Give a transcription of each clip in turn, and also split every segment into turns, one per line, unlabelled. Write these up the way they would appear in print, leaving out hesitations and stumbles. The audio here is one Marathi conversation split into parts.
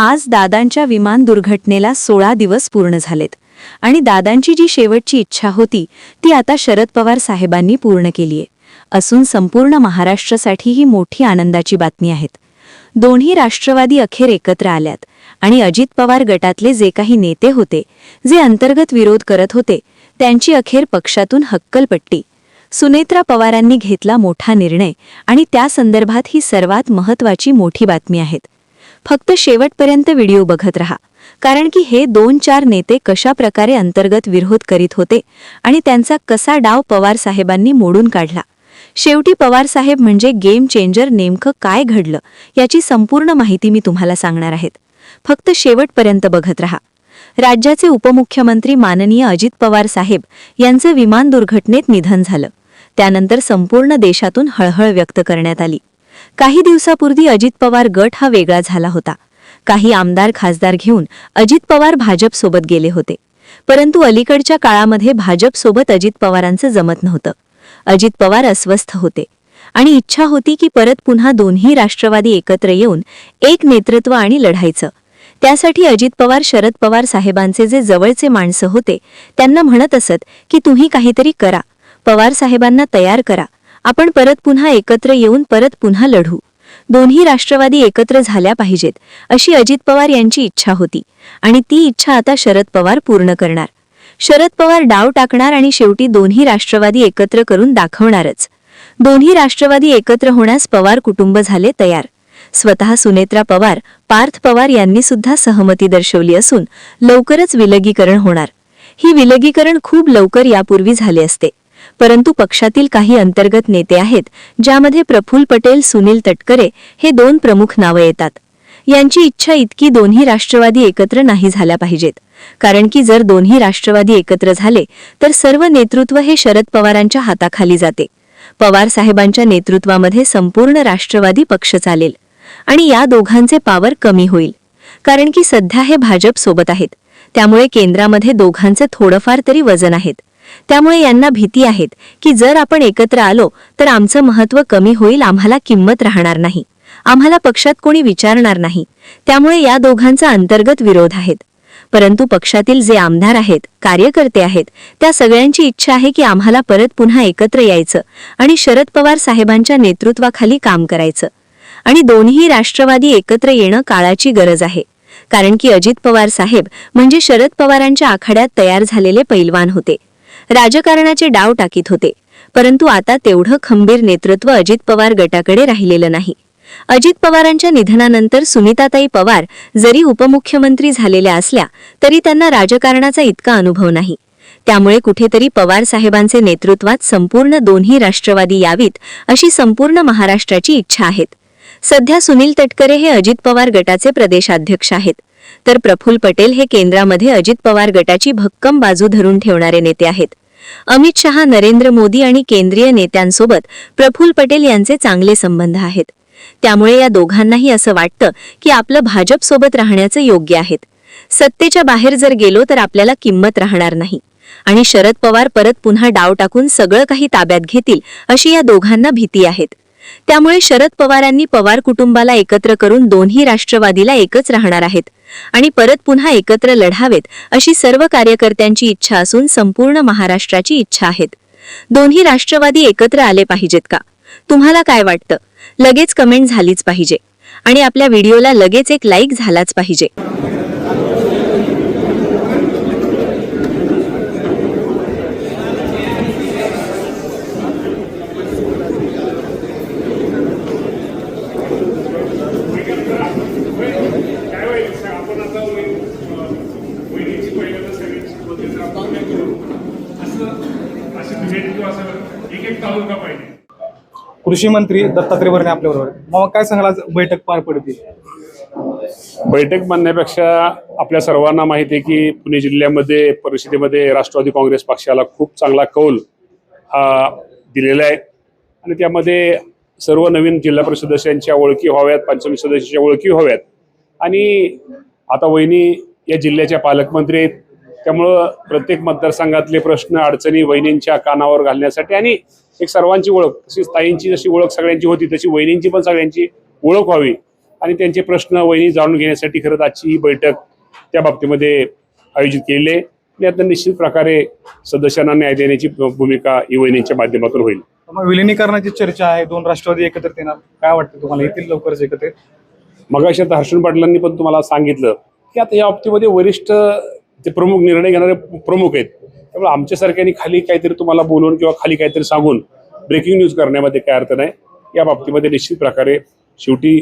आज दादांच्या विमान दुर्घटनेला 16 दिवस पूर्ण झालेत आणि दादांची जी शेवटची इच्छा होती ती आता शरद पवार साहेबांनी पूर्ण केलीये असून संपूर्ण महाराष्ट्रासाठी ही मोठी आनंदाची बातमी आहे। दोन्ही राष्ट्रवादी अखेर एकत्र आल्यात आणि अजित पवार गटातले जे काही नेते होते जे अंतर्गत विरोध करत होते त्यांची अखेर पक्षातून हक्कलपट्टी। सुनेत्रा पवारांनी घेतला मोठा निर्णय आणि त्या संदर्भात ही सर्वात महत्त्वाची मोठी बातमी आहे। फक्त शेवटपर्यंत व्हिडिओ बघत रहा, कारण की हे 2-4 नेते कशा प्रकारे अंतर्गत विरोध करीत होते आणि त्यांचा कसा डाव पवार साहेबांनी मोडून काढला। शेवटी पवार साहेब म्हणजे गेम चेंजर नेमकं काय घडलं याची संपूर्ण माहिती मी तुम्हाला सांगणार आहे। फक्त शेवटपर्यंत बघत रहा। राज्याचे उपमुख्यमंत्री माननीय अजित पवार साहेब यांचे विमान दुर्घटनेत निधन झालं। त्यानंतर संपूर्ण देशातून हळहळ व्यक्त करण्यात आली। काही दिवसापूर्वी अजित पवार गट हा वेगळा झाला होता। काही आमदार खासदार घेऊन अजित पवार भाजप सोबत गेले होते, परंतु अलीकडच्या काळामध्ये भाजप सोबत अजित पवारांचं जमत नव्हतं। अजित पवार अस्वस्थ होते आणि इच्छा होती की परत पुन्हा दोन्ही राष्ट्रवादी एकत्र येऊन एक नेतृत्व आणि लढायचं। त्यासाठी अजित पवार शरद पवार साहेबांचे जे जवळचे माणसं होते त्यांना म्हणत असत की तुम्ही काहीतरी करा, पवार साहेबांना तयार करा, आपण परत पुन्हा एकत्र येऊन परत पुन्हा लढू, दोन्ही राष्ट्रवादी एकत्र झाल्या पाहिजेत अशी अजित पवार यांची इच्छा होती आणि ती इच्छा आता शरद पवार पूर्ण करणार। शरद पवार डाव टाकणार आणि शेवटी दोन्ही राष्ट्रवादी एकत्र करून दाखवणारच। दोन्ही राष्ट्रवादी एकत्र होण्यास पवार कुटुंब झाले तयार। स्वतः सुनेत्रा पवार, पार्थ पवार यांनी सुद्धा सहमती दर्शवली असून लवकरच विलगीकरण होणार। ही विलगीकरण खूप लवकर यापूर्वी झाले असते, परंतु पक्षातील काही अंतर्गत नेते आहेत ज्यामध्ये प्रफुल्ल पटेल, सुनील तटकरे हे 2 प्रमुख नावे येतात। यांची इच्छा इतकी दोन्ही राष्ट्रवादी एकत्र नाही झाल्या पाहिजेत, कारण की जर दोन्ही राष्ट्रवादी एकत्र झाले तर सर्व नेतृत्व हे शरद पवारांच्या हाताखाली जाते। पवार साहेबांच्या नेतृत्वामध्ये संपूर्ण राष्ट्रवादी पक्ष चालेल आणि या दोघांचे पावर कमी होईल, कारण की सध्या हे भाजप सोबत आहेत। त्यामुळे केंद्रामध्ये दोघांचे थोडंफार तरी वजन आहेत। त्यामुळे यांना भीती आहेत की जर आपण एकत्र आलो तर आमचं महत्त्व कमी होईल, आम्हाला किंमत राहणार नाही, आम्हाला पक्षात कोणी विचारणार नाही। त्यामुळे या दोघांचा अंतर्गत विरोध आहेत। परंतु पक्षातील जे आमदार आहेत, कार्यकर्ते आहेत, त्या सगळ्यांची इच्छा आहे की आम्हाला परत पुन्हा एकत्र यायचं आणि शरद पवार साहेबांच्या नेतृत्वाखाली काम करायचं आणि दोन्ही राष्ट्रवादी एकत्र येणं काळाची गरज आहे, कारण की अजित पवार साहेब म्हणजे शरद पवारांच्या आखाड्यात तयार झालेले पैलवान होते, राजकारणाचे डाव टाकीत होते। परंतु आता तेवढं खंबीर नेतृत्व अजित पवार गटाकडे राहिलेलं नाही। अजित पवारांच्या निधनानंतर सुनीताताई पवार जरी उपमुख्यमंत्री झालेल्या असल्या तरी त्यांना राजकारणाचा इतका अनुभव नाही। त्यामुळे कुठेतरी पवार साहेबांचे नेतृत्वात संपूर्ण दोन्ही राष्ट्रवादी यावीत अशी संपूर्ण महाराष्ट्राची इच्छा आहे। सध्या सुनील तटकरे हे अजित पवार गटाचे प्रदेशाध्यक्ष आहेत, तर प्रफुल्ल पटेल हे केंद्रामध्ये अजित पवार गटाची भक्कम बाजू धरून ठेवणारे नेते आहेत। अमित शहा, नरेंद्र मोदी आणि केंद्रीय नेत्यांसोबत प्रफुल्ल पटेल यांचे चांगले संबंध आहेत। त्यामुळे या दोघांनाही असं वाटतं की आपलं भाजप सोबत राहण्याचं योग्य आहे। सत्तेच्या बाहेर जर गेलो तर आपल्याला किंमत राहणार नाही आणि शरद पवार परत पुन्हा डाव टाकून सगळं काही ताब्यात घेतील अशी या दोघांना भीती आहे। त्यामुळे शरद पवारांनी पवार कुटुंबाला एकत्र करून दोन्ही राष्ट्रवादीला एकच राहणार आहेत आणि परत पुन्हा एकत्र लढावेत अशी सर्व कार्यकर्त्यांची इच्छा असून संपूर्ण महाराष्ट्राची इच्छा आहे। दोन्ही राष्ट्रवादी एकत्र आले पाहिजेत का? तुम्हाला काय वाटतं? लगेच कमेंट झालीच पाहिजे आणि आपल्या व्हिडिओला लगेच एक लाईक झालाच पाहिजे।
कृषी मंत्री दत्तात्रय भरणे आपल्याबरोबर, मग काय सांगाल आज बैठक पार पडते?
बैठक म्हणण्यापेक्षा आपल्या सर्वांना माहिती आहे की पुणे जिल्ह्यामध्ये परिषदेमध्ये राष्ट्रवादी काँग्रेस पक्षाला खूप चांगला कौल हा दिलेला आहे आणि त्यामध्ये सर्व नवीन जिल्हा परिषद सदस्यांच्या ओळखी व्हाव्यात, पंचायत सदस्यांच्या ओळखी व्हाव्यात आणि आता वहिनी या जिल्ह्याच्या पालकमंत्री आहेत। त्यामुळं प्रत्येक मतदारसंघातले प्रश्न अडचणी वहिनींच्या कानावर घालण्यासाठी आणि एक सर्वांची ओळख, तशी ताईंची जशी ओळख सगळ्यांची होती तशी वहिनींची पण सगळ्यांची ओळख व्हावी आणि त्यांचे प्रश्न वहिनी जाणून घेण्यासाठी खरंच आजची ही बैठक त्या बाबतीमध्ये आयोजित केलेली आहे. आणि यातून निश्चित प्रकारे सदस्यांना न्याय देण्याची भूमिका ही वहिनींच्या माध्यमातून होईल.
मग विलिनीकरणाची चर्चा आहे, 2 राष्ट्रवादी एकत्रित येणार, काय वाटतं तुम्हाला, येतील लवकरच एकत्रित?
मगाशी आता हर्षण पाटलांनी पण तुम्हाला सांगितलं की आता या बाबतीमध्ये वरिष्ठ ते प्रमुख निर्णय घेणारे प्रमुख आहेत. त्यामुळे आमच्यासारख्यांनी खाली काहीतरी तुम्हाला बोलून किंवा खाली काहीतरी सांगून ब्रेकिंग न्यूज करण्यामध्ये काय अर्थ नाही. या निश्चित प्रकारे शेवटी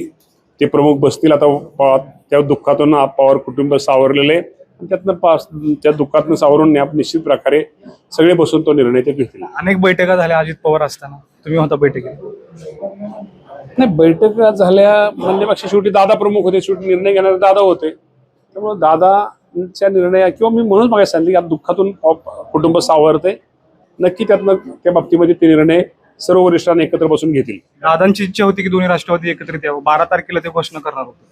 ते प्रमुख बसतील. आता त्या दुःखातून पवार कुटुंब सावरलेलं आहे आणि त्या दुःखातून सावरून निश्चित प्रकारे सगळे बसून तो निर्णय ते घेतील.
अनेक बैठका झाल्या अजित पवार असताना, तुम्ही होता बैठकीत?
नाही, बैठक झाल्या म्हणण्यापेक्षा शेवटी दादा प्रमुख होते, शेवटी निर्णय घेणारे दादा होते. त्यामुळे दादाच्या निर्णय किंवा मी म्हणून मागे सांगितले या दुःखातून कुटुंब सावरते, नक्की त्यातनं त्या बाबतीमध्ये ते निर्णय सर्व वरिष्ठांना एकत्र बसून घेतील.
दादांची इच्छा होती की दोन्ही राष्ट्रवादी एकत्रित यावं, 12 तारखेला ते घोषणा करणार होते.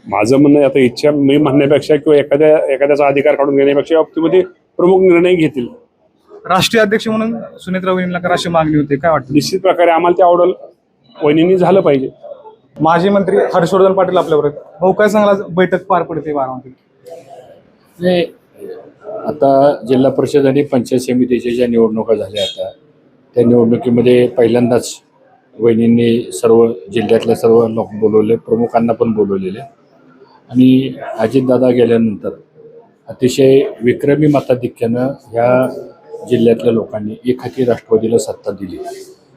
माझं म्हणणं आता इच्छा मी म्हणण्यापेक्षा किंवा एखाद्याचा अधिकार काढून घेण्यापेक्षा या बाबतीमध्ये प्रमुख निर्णय घेतील.
राष्ट्रीय अध्यक्ष म्हणून सुनेत्रा वहिनींना करा अशी मागणी होती, काय वाटतं?
निश्चित प्रकारे आम्हाला ते आवडेल, वहिनींनी झालं पाहिजे.
माजी मंत्री हर्षवर्धन पाटील आपल्यावर आहेत. भाऊ, काय सांगाल, बैठक पार पडते बारामतीत?
नाही, आता जिल्हा परिषद आणि पंचायत समितीच्या ज्या निवडणुका झाल्या आता त्या निवडणुकीमध्ये पहिल्यांदाच वहिनींनी सर्व जिल्ह्यातल्या सर्व लोक बोलवले, प्रमुखांना पण बोलवलेले. आणि अजितदादा गेल्यानंतर अतिशय विक्रमी मताधिक्यानं ह्या जिल्ह्यातल्या लोकांनी एकहाती राष्ट्रवादीला सत्ता दिली.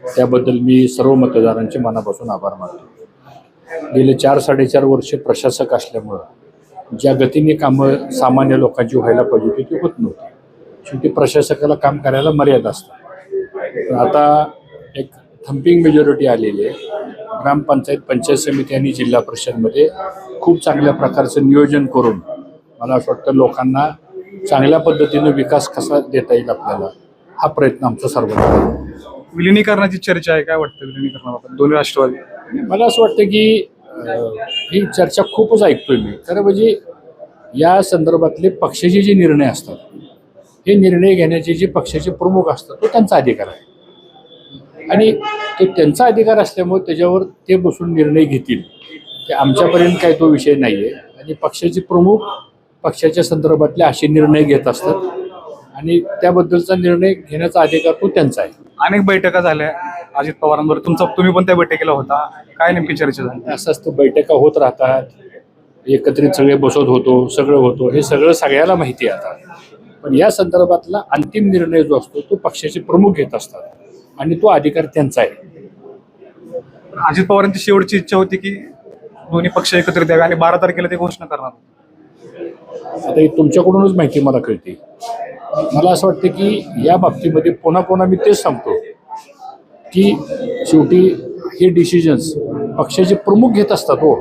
त्याबद्दल मी सर्व मतदारांचे मनापासून आभार मानतो. गेले 4-4.5 वर्ष प्रशासक असल्यामुळं ज्या गतीने कामं सामान्य लोकांची व्हायला पाहिजे होती ती होत नव्हती. शेवटी प्रशासकाला काम करायला मर्यादा असतात. आता एक थम्पिंग मेजॉरिटी आलेली आहे. ग्रामपंचायत, पंचायत समिती आणि जिल्हा परिषदमध्ये खूप चांगल्या प्रकारचं नियोजन करून मला असं वाटतं लोकांना चांगल्या पद्धतीनं विकास कसा देता येईल आपल्याला, हा प्रयत्न आमचा सर्वांचा आहे.
विलिनीकरणाची चर्चा आहे, काय वाटतं विलिनीकरणाबाबत दोन्ही राष्ट्रवादी?
मला असं वाटतं की ही चर्चा खूपच ऐकतोय मी. खरं म्हणजे या संदर्भातले पक्षाचे जे निर्णय असतात, हे निर्णय घेण्याचे जे पक्षाचे प्रमुख असतात तो त्यांचा अधिकार आहे आणि तो त्यांचा अधिकार असल्यामुळे त्याच्यावर ते बसून निर्णय घेतील. ते आमच्यापर्यंत काही तो विषय नाही आहे. आणि पक्षाचे प्रमुख पक्षाच्या संदर्भातले असे निर्णय घेत असतात आणि त्याबद्दलचा निर्णय घेण्याचा अधिकार तो त्यांचा आहे.
अनेक बैठका झाल्या अजित पवारांवर, तुम्ही पण त्या बैठकीला होता, काय नेमकी चर्चा झाली?
असं असतं, बैठका होत राहतात, एकत्रित सगळे बसत होतो, सगळं होतो, हे सगळं सगळ्याला माहिती आहे आता. पण या संदर्भातला अंतिम निर्णय जो असतो तो पक्षाचे प्रमुख घेत असतात आणि तो अधिकार त्यांचा आहे.
अजित पवारांची शेवटची इच्छा होती की दोन्ही पक्ष एकत्रित यावे आणि 12 तारखेला ते घोषणा करणार.
आता ही तुमच्याकडूनच माहिती मला कळते. मला असं वाटतं की या बाबतीमध्ये पुन्हा मी तेच सांगतो की शेवटी हे डिसिजन्स पक्षाचे प्रमुख घेत असतात. हो,